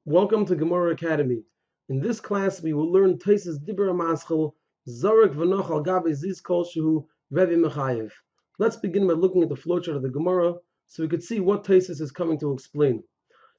Welcome to Gemara Academy. In this class, we will learn Taisus Dibra Maschel, Zarek V'noch al Gabe Ziz Kol Shehu Rebbe Mechayev. Let's begin by looking at the flowchart of the Gemara so we could see what Taisus is coming to explain.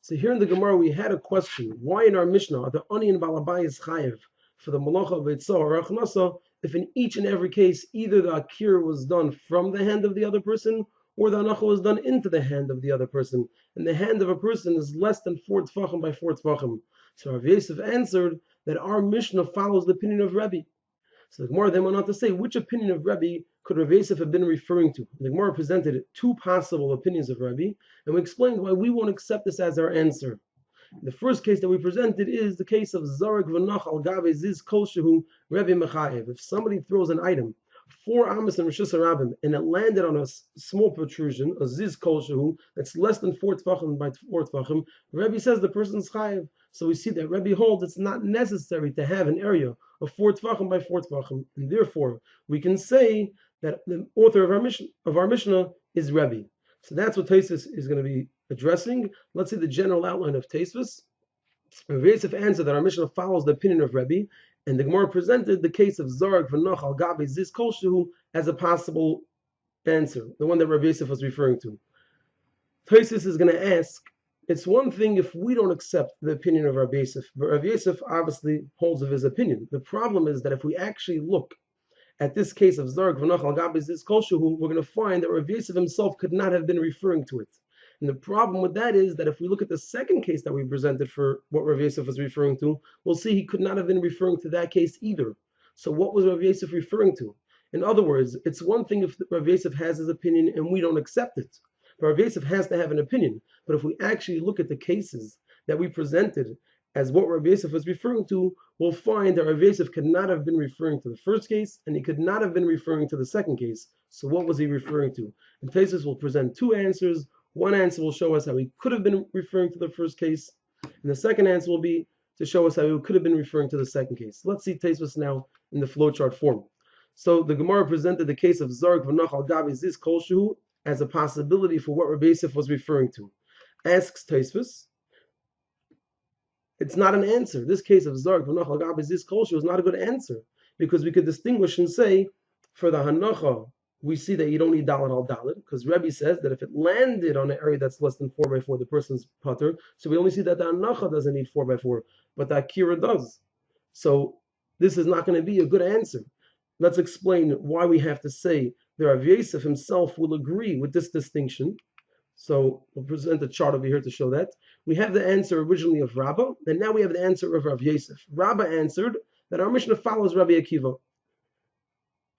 So here in the Gemara, we had a question. Why in our Mishnah are the Ani and Balabayis Chayev for the Malacha of Eitzah or Achnasa if in each and every case either the Akir was done from the hand of the other person or the Anacha was done into the hand of the other person, and the hand of a person is less than 4 tfachim by 4 tfachim. So Rav Yosef answered that our Mishnah follows the opinion of Rebbe. So the Gemara then went on to say, which opinion of Rebbe could Rav Yosef have been referring to? The Gemara presented two possible opinions of Rebbe, and we explained why we won't accept this as our answer. The first case that we presented is the case of Zarek V'nach al Gabe Ziz Kol Shehu Rebbe Mechayev. If somebody throws an item 4 amas and Rishus Harabim, and it landed on a small protrusion, a ziz kol shehu, that's less than 4 tfachim by 4 tfachim, Rebbe says the person's chayev. So we see that Rebbe holds it's not necessary to have an area of 4 tfachim by 4 tfachim, and therefore we can say that the author of our Mishnah is Rebbe. So that's what Tosfos is going to be addressing. Let's see the general outline of Tosfos. Rav Yosef answered that our Mishnah follows the opinion of Rebbe, and the Gemara presented the case of Zarek V'noch al Gabe Ziz Kol Shehu as a possible answer, the one that Rav Yosef was referring to. Tosfos is going to ask, it's one thing if we don't accept the opinion of Rav Yosef, but Rav Yosef obviously holds of his opinion. The problem is that if we actually look at this case of Zarek V'noch al Gabe Ziz Kol Shehu, we're going to find that Rav Yosef himself could not have been referring to it. And the problem with that is that if we look at the second case that we presented for what Rav Yosef was referring to, we'll see he could not have been referring to that case either. So what was Rav Yosef referring to? In other words, it's one thing if Rav Yosef has his opinion and we don't accept it. But Rav Yosef has to have an opinion. But if we actually look at the cases that we presented as what Rav Yosef was referring to, we'll find that Rav Yosef could not have been referring to the first case, and he could not have been referring to the second case. So what was he referring to? And Tosfos will present two answers. One answer will show us how he could have been referring to the first case, and the second answer will be to show us how he could have been referring to the second case. Let's see Tosfos now in the flowchart form. So the Gemara presented the case of Zarek V'noch al Gabe Ziz Kol Shehu as a possibility for what Rav Yosef was referring to. Asks Tosfos, it's not an answer. This case of Zarek V'noch al Gabe Ziz Kol Shehu is not a good answer, because we could distinguish and say, for the Hanacha, we see that you don't need dalet al dalet, because Rebbe says that if it landed on an area that's less than 4 by 4, the person's putter. So we only see that the anacha doesn't need 4 by 4, but the akira does. So this is not going to be a good answer. Let's explain why we have to say that Rav Yosef himself will agree with this distinction. So we'll present a chart over here to show that. We have the answer originally of Rabbah, and now we have the answer of Rav Yosef. Rabbah answered that our Mishnah follows Rabbi Akiva.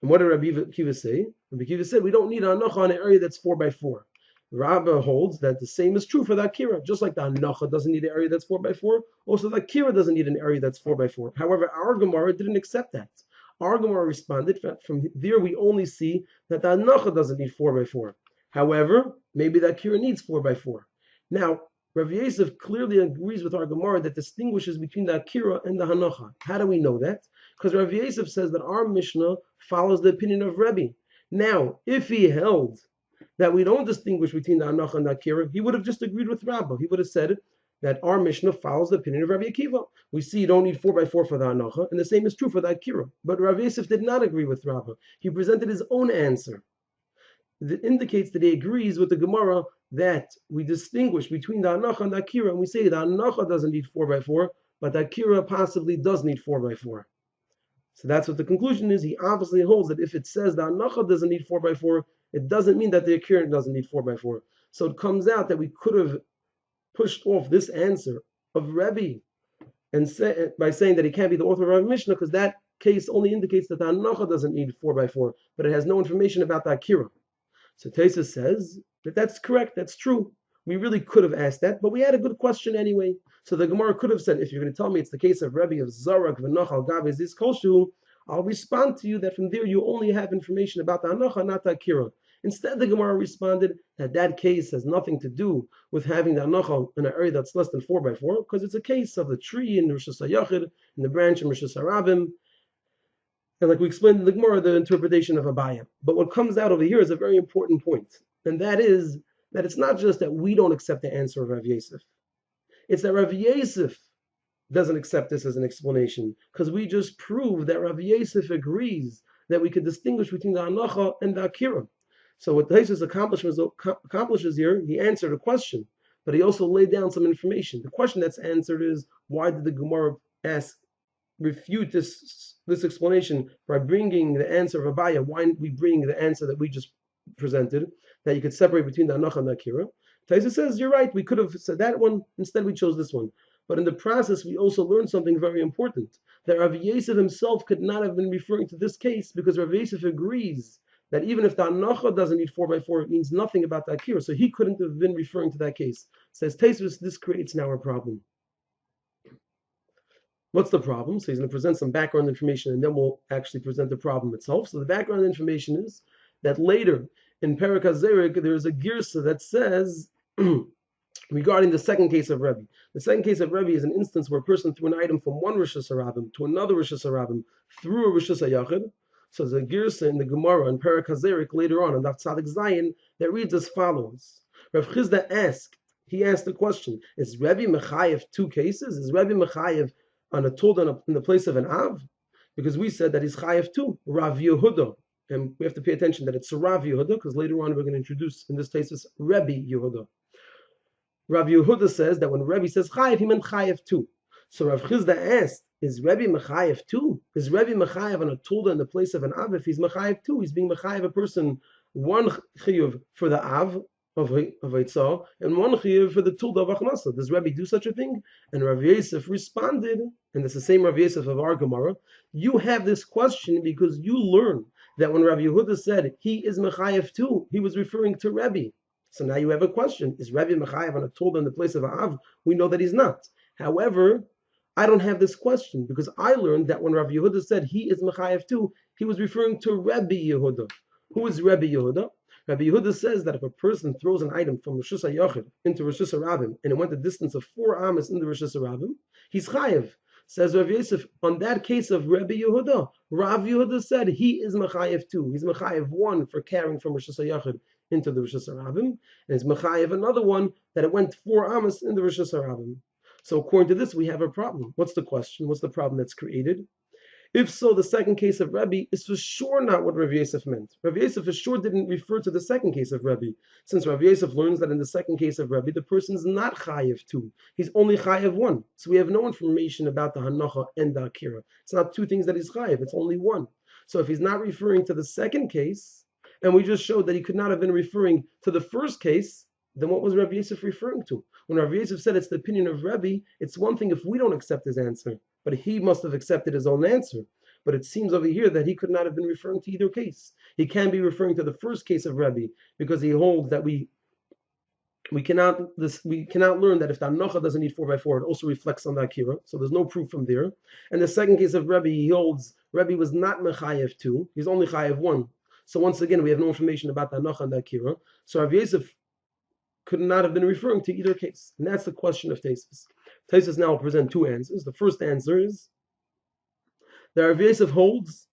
And what did Rabbi Akiva say? Rabbi Akiva said we don't need an anacha on an area that's 4 by 4. Rabbah holds that the same is true for the akira. Just like the anacha doesn't need an area that's 4 by 4, also the akira doesn't need an area that's 4 by 4. However, our Gemara didn't accept that. Our Gemara responded, from there we only see that the anacha doesn't need 4 by 4. However, maybe the akira needs 4 by 4. Now, Rav Yosef clearly agrees with our Gemara that distinguishes between the akira and the hanacha. How do we know that? Because Rav Yosef says that our Mishnah follows the opinion of Rebbe. Now, if he held that we don't distinguish between the hanacha and the akira, he would have just agreed with Rabbah. He would have said that our Mishnah follows the opinion of Rabbi Akiva. We see you don't need 4 by 4 for the hanacha, and the same is true for the akira. But Rav Yosef did not agree with Rabbah. He presented his own answer. That indicates that he agrees with the Gemara that we distinguish between the hanacha and the akira, and we say the hanacha doesn't need 4 by 4, but the akira possibly does need 4 by 4. So that's what the conclusion is. He obviously holds that if it says the hanacha doesn't need 4 by 4, it doesn't mean that the akira doesn't need 4 by 4. So it comes out that we could have pushed off this answer of Rebbe and by saying that he can't be the author of our Mishnah, because that case only indicates that the hanacha doesn't need 4 by 4, but it has no information about the akira. So Tosfos says that that's correct, that's true. We really could have asked that, but we had a good question anyway. So the Gemara could have said, if you're going to tell me it's the case of Rebbe of Zarek V'noch al Gabe Ziz Kol Shehu, I'll respond to you that from there you only have information about the hanacha, not the akira. Instead, the Gemara responded that that case has nothing to do with having the hanacha in an area that's less than 4 by 4, because it's a case of the tree in Rishus HaYachid, and the branch in Rishus HaRabim. And like we explained in the Gemara, the interpretation of Abaya. But what comes out over here is a very important point, and that is that it's not just that we don't accept the answer of Rav Yosef. It's that Rav Yosef doesn't accept this as an explanation, because we just proved that Rav Yosef agrees that we could distinguish between the Hanacha and the Akira. So what Tosfos accomplishes here, he answered a question, but he also laid down some information. The question that's answered is, why did the Gemara refute this explanation by bringing the answer of Abaya? Why didn't we bring the answer that we just presented, that you could separate between the Hanacha and the Akira? Tosfos says, you're right, we could have said that one, instead we chose this one. But in the process, we also learned something very important, that Rav Yosef himself could not have been referring to this case, because Rav Yosef agrees that even if the Hanacha doesn't need 4x4, it means nothing about the Akira. So he couldn't have been referring to that case. Says Tosfos, this creates now a problem. What's the problem? So he's going to present some background information, and then we'll actually present the problem itself. So the background information is that later in Perek HaZerik, there is a girsa that says, regarding the second case of Rebbe. The second case of Rebbe is an instance where a person threw an item from one Rosh Hashanah to another Rosh Hashanah through a Rosh Hashanah. So there's a girsa in the Gemara in Perek HaZerik later on Daf Tzadik Zayin that reads as follows. Rav Chizda asked the question, is Rebbe Mechayev two cases? Is Rebbe Mechayev on a Tulda in the place of an Av? Because we said that he's Chayev two, Rav Yehuda. And we have to pay attention that it's Rav Yehuda, because later on we're going to introduce in this case is Rebbe Yehuda. Rav Yehuda says that when Rebbe says Chayev, he meant Chayev too. So Rav Chizda asked, is Rebbe Mechayev too? Is Rebbe Mechayev on a Tulda in the place of an Av? If he's Mechayev too, he's being Mechayev a person, one Chiyuv for the Av of Eitzah, and one Chiyuv for the Tulda of Achnasa. Does Rebbe do such a thing? And Rav Yosef responded, and it's the same Rav Yosef of our Gemara, you have this question because you learn that when Rav Yehuda said he is Mechayev too, he was referring to Rebbe. So now you have a question. Is Rebbe Mechayev on a Tulda in the place of Av? We know that he's not. However, I don't have this question because I learned that when Rav Yehuda said he is Mechayev too, he was referring to Rebbe Yehuda. Who is Rebbe Yehuda? Rebbe Yehuda says that if a person throws an item from Rosh Hashanah into Rosh Hashanah and it went a distance of 4 amas in the Rosh Hashanah, he's Chayev. Says Rav Yosef, on that case of Rebbe Yehuda, Rav Yehuda said he is Mechayev too. He's Mechayev one for carrying from Rosh Hashanah into the Rosh Hashanah, and it's Mechayev another one that it went 4 amas in the Rosh Hashanah. So according to this, we have a problem. What's the question? What's the problem that's created? If so, the second case of Rebbe is for sure not what Rav Yosef meant. Rav Yosef for sure didn't refer to the second case of Rebbe, since Rav Yosef learns that in the second case of Rebbe, the person's not Chayev 2. He's only Chayev 1. So we have no information about the Hanacha and the Akira. It's not 2 things that he's Chayev, it's only 1. So if he's not referring to the second case, and we just showed that he could not have been referring to the first case, then what was Rav Yosef referring to? When Rav Yosef said it's the opinion of Rebbe, it's one thing if we don't accept his answer, but he must have accepted his own answer. But it seems over here that he could not have been referring to either case. He can be referring to the first case of Rebbe because he holds that we cannot learn that if the Hanacha doesn't need 4x4, it also reflects on the Akira. So there's no proof from there. And the second case of Rebbe, he holds Rebbe was not Mechayev 2. He's only Chayev 1. So once again, we have no information about the Hanacha and the Akira. So Rav Yosef could not have been referring to either case. And that's the question of Tosfos. Tosfos now will present 2 answers. The first answer is that Rav Yosef holds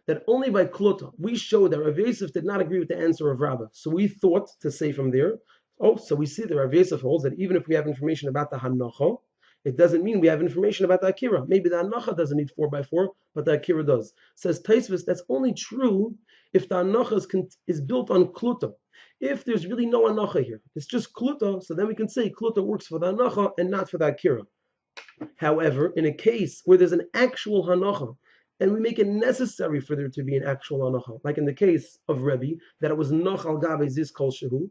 that only by Kluta, we show that Rav Yosef did not agree with the answer of Rabbah. So we thought to say from there, so we see that Rav Yosef holds that even if we have information about the Hanacha, it doesn't mean we have information about the Akira. Maybe the Hanacha doesn't need 4x4, but the Akira does. Says Tosfos, that's only true if the Hanacha is built on Kluta. If there's really no Hanacha here, it's just Kluta, so then we can say Kluta works for the Hanacha and not for the Akira. However, in a case where there's an actual Hanacha, and we make it necessary for there to be an actual Hanacha, like in the case of Rebbe, that it was Noch al Gabe Ziz Kol Shehu.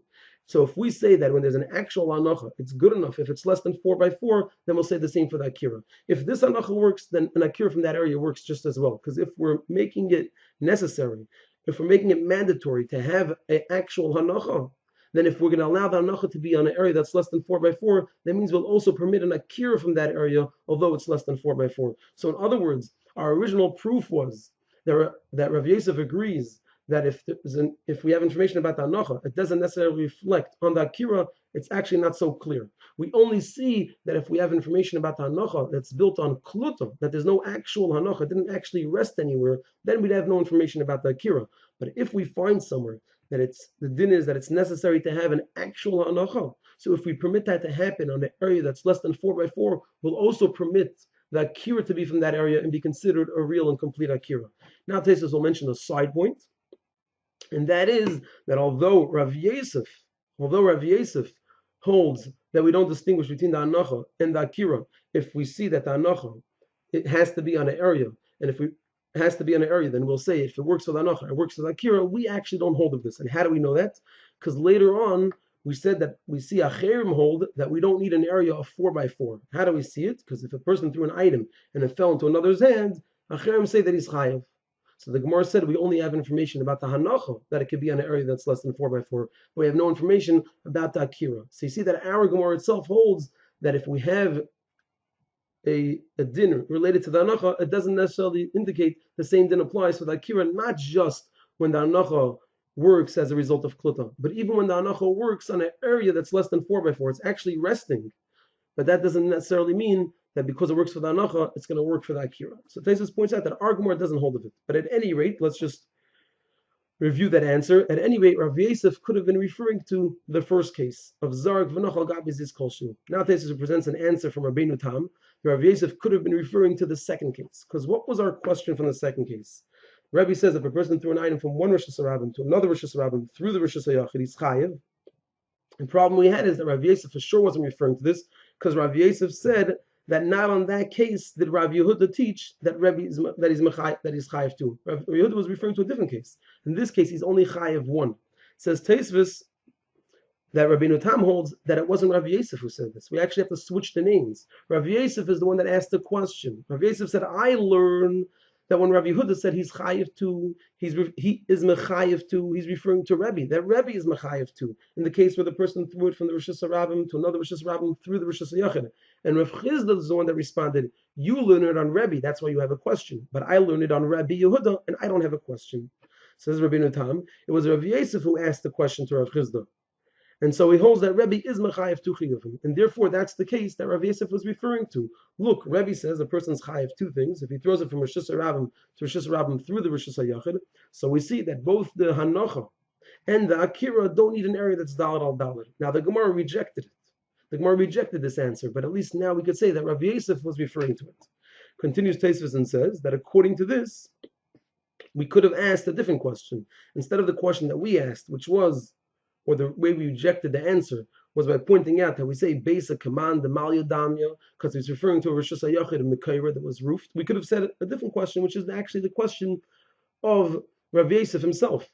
So if we say that when there's an actual Hanacha, it's good enough. If it's less than 4x4, then we'll say the same for the Akira. If this Hanacha works, then an Akira from that area works just as well. Because if we're making it necessary, if we're making it mandatory to have an actual Hanacha, then if we're going to allow the Hanacha to be on an area that's less than 4x4, that means we'll also permit an Akira from that area, although it's less than 4x4. So in other words, our original proof was that Rav Yosef agrees that if we have information about the Hanacha, it doesn't necessarily reflect on the Akira. It's actually not so clear. We only see that if we have information about the Hanacha that's built on Kluta, that there's no actual Hanacha, it didn't actually rest anywhere, then we'd have no information about the Akira. But if we find somewhere that the din is that it's necessary to have an actual Hanacha, So if we permit that to happen on an area that's less than 4 by 4, we'll also permit the akira to be from that area and be considered a real and complete akira. Now Tosfos will mention a side point, and that is that although Rav Yosef holds that we don't distinguish between the anacha and the akira, if we see that the anacha, it has to be on an area, and if it has to be on an area, then we'll say if it works for the anacha, it works for the akira. We actually don't hold of this. And how do we know that? Because later on we said that we see acherim hold that we don't need an area of 4 by 4. How do we see it? Because if a person threw an item and it fell into another's hand, acherim say that he's chayav. So the Gemara said we only have information about the hanacha, that it could be on an area that's less than 4 by 4. But we have no information about the akira. So you see that our Gemara itself holds that if we have a din related to the hanacha, it doesn't necessarily indicate the same din applies for the akira, not just when the hanacha works as a result of kluta, but even when the hanacha works on an area that's less than 4 by 4, it's actually resting. But that doesn't necessarily mean that because it works for the anacha, it's going to work for the akira. So Tosfos points out that our Gemara doesn't hold of it. But at any rate, let's just review that answer. At any rate, Rav Yosef could have been referring to the first case of Zarek v'nochal gabi zis kol shu. Now Tosfos presents an answer from Rabbeinu Tam. Rav Yosef could have been referring to the second case. Because what was our question from the second case? Rabbi says if a person threw an item from one Rosh Hashanah to another Rosh Hashanah through the Rosh Hashanah, he's chayiv. The problem we had is that Rav Yosef for sure wasn't referring to this, because Rav Yosef said that not on that case did Rav Yehuda teach that he's chayiv too. Rav Yehuda was referring to a different case. In this case, he's only chayiv one. Says Tosfos that Rabbeinu Tam holds that it wasn't Rav Yosef who said this. We actually have to switch the names. Rav Yosef is the one that asked the question. Rav Yosef said, I learn that when Rav Yehuda said he's chayiv too, he is mechayiv too, he's referring to Rebbe, that Rebbe is mechayiv too. In the case where the person threw it from the Rosh Hashanah to another Rosh Hashanah through the Rosh Hashanah. And Rav Chisda is the one that responded, you learn it on Rebbe, that's why you have a question. But I learned it on Rabbi Yehuda, and I don't have a question. Says Rabbeinu Tam, it was Rav Yosef who asked the question to Rav Chisda. And so he holds that Rebbe is mechayiv two chiyuvim, and therefore that's the case that Rav Yosef was referring to. Look, Rebbe says a person's chayiv two things. If he throws it from Rosh Hashanah to Rosh Hashanah through the Rosh Hashanah, so we see that both the hanacha and the akira don't need an area that's daled al daled. Now the Gemara rejected it. The Gemara rejected this answer, but at least now we could say that Rav Yosef was referring to it. Continues Tosfos and says that according to this, we could have asked a different question instead of the question that we asked, which was, or the way we rejected the answer was by pointing out that we say basic command the malya damya because he's referring to a Rosh Hashanah and Mekaira that was roofed. We could have said a different question, which is actually the question of Rav Yosef himself.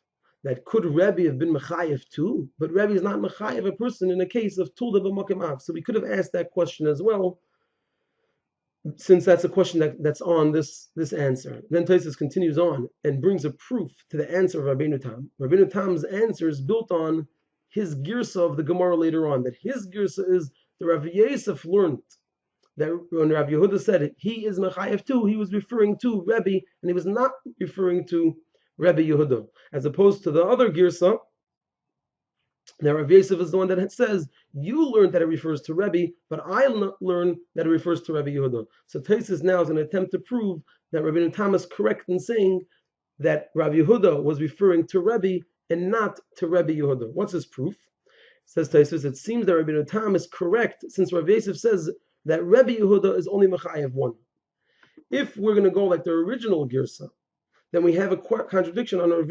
That could Rebbe have been mechayev too, but Rebbe is not mechayev a person in a case of tulda b'makom av. So we could have asked that question as well, since that's a question that's on this answer. Then Tosfos continues on and brings a proof to the answer of Rabbeinu Tam. Rabbeinu Tam's answer is built on his girsa of the Gemara later on, that his girsa is the Rav Yosef learned that when Rav Yehuda said he is mechayev too, he was referring to Rebbe, and he was not referring to Rebbe Yehuda, as opposed to the other girsa. Now Rav Yosef is the one that says you learned that it refers to Rebbe, but I learned that it refers to Rebbe Yehuda. So Tosfos now is an attempt to prove that Rabbeinu Tam is correct in saying that Rav Yehuda was referring to Rebbe and not to Rebbe Yehuda. What's his proof? Says Tosfos, it seems that Rabbeinu Tam is correct since Rav Yosef says that Rebbe Yehuda is only mechayev one. If we're going to go like the original girsa, then we have a contradiction on Rav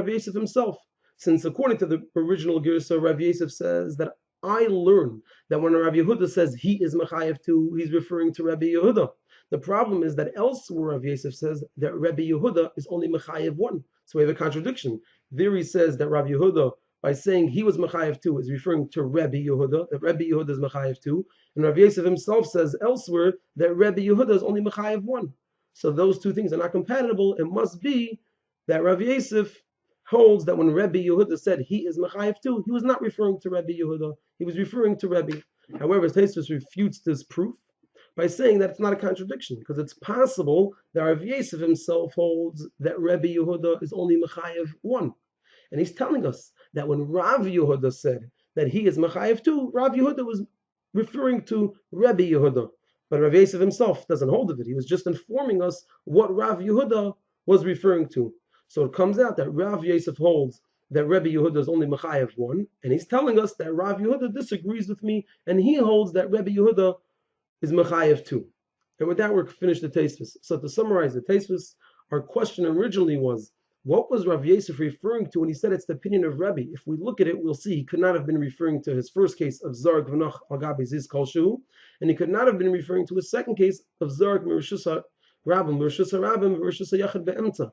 Yosef himself. Since according to the original girsa, Rav Yosef says that I learn that when Rav Yehuda says he is mechayev too, he's referring to Rebbe Yehuda. The problem is that elsewhere Rav Yosef says that Rebbe Yehuda is only mechayev one. So we have a contradiction. There he says that Rav Yehuda, by saying he was mechayev too, is referring to Rebbe Yehuda, that Rebbe Yehuda is mechayev too. And Rav Yosef himself says elsewhere that Rebbe Yehuda is only mechayev one. So those two things are not compatible. It must be that Rav Yosef holds that when Rebbe Yehuda said he is mechayev too, he was not referring to Rebbe Yehuda, he was referring to Rebbe. However, Tosfos refutes this proof by saying that it's not a contradiction, because it's possible that Rav Yosef himself holds that Rebbe Yehuda is only mechayev one. And he's telling us that when Rav Yehuda said that he is mechayev too, Rav Yehuda was referring to Rebbe Yehuda. But Rav Yosef himself doesn't hold of it. He was just informing us what Rav Yehuda was referring to. So it comes out that Rav Yosef holds that Rebbe Yehuda is only Mechayev one, and he's telling us that Rav Yehuda disagrees with me, and he holds that Rebbe Yehuda is Mechayev two. And with that, we're finished the Tosfos. So to summarize the Tosfos, our question originally was, what was Rav Yosef referring to when he said it's the opinion of Rebbe? If we look at it, we'll see he could not have been referring to his first case of Zarek V'noch al Gabi Ziz Kol Shehu, and he could not have been referring to his second case of Zarek Merushusa Rabim, Merushusa Rabim, Merushusa Yachid Be'emtza.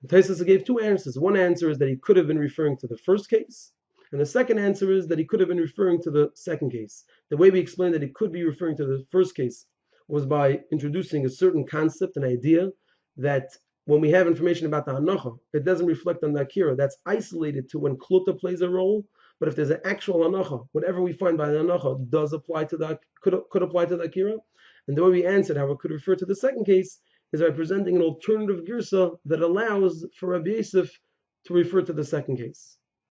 Tosfos gave two answers. One answer is that he could have been referring to the first case, and the second answer is that he could have been referring to the second case. The way we explained that he could be referring to the first case was by introducing a certain concept, an idea, that when we have information about the hanacha, it doesn't reflect on the akira. That's isolated to when kluta plays a role. But if there's an actual hanacha, whatever we find by the hanacha does apply to the could apply to the akira. And the way we answered how it could refer to the second case is by presenting an alternative girsa that allows for Rabbi Yosef to refer to the second case.